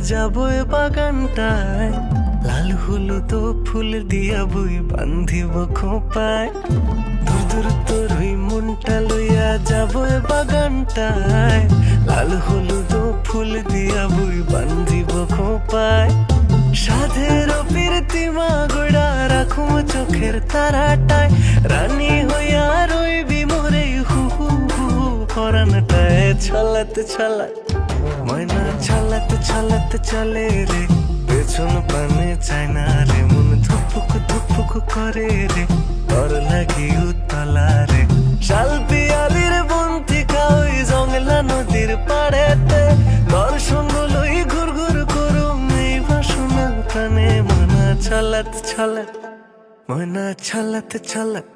যাবো এ বাগানটায়, লাল হলুদ ফুল দিয়া বই বান্ধিব খোপায়। দূর দূর তোর ওই মনটা লইয়া যাবো এ বাগানটায়, লাল হলুদ ফুল দিয়া বই বান্ধিব খোপায়। সাধের প্রীতিমা গোড়া রাখুম চোখের তারাটায়, রানী হইয়া রইবি মোরে হু হু হু পরানটায়। ছলাত ছলাত ময়না ছলাত ছলাত চলে রে, পেছন পানে চায় না রে, মন ধুপুক ধুপুক করে রে, তোর লাগি উতলা রে। শাল পিয়ালির বন্তিকা ওই জংলা নদীর পাড়েতে, তোর সঙ্গ লই ঘুর ঘুর করুম এই বাসনা প্রাণে। ময়না ছলাত ছলাত ময়না ছলাত ছলাত।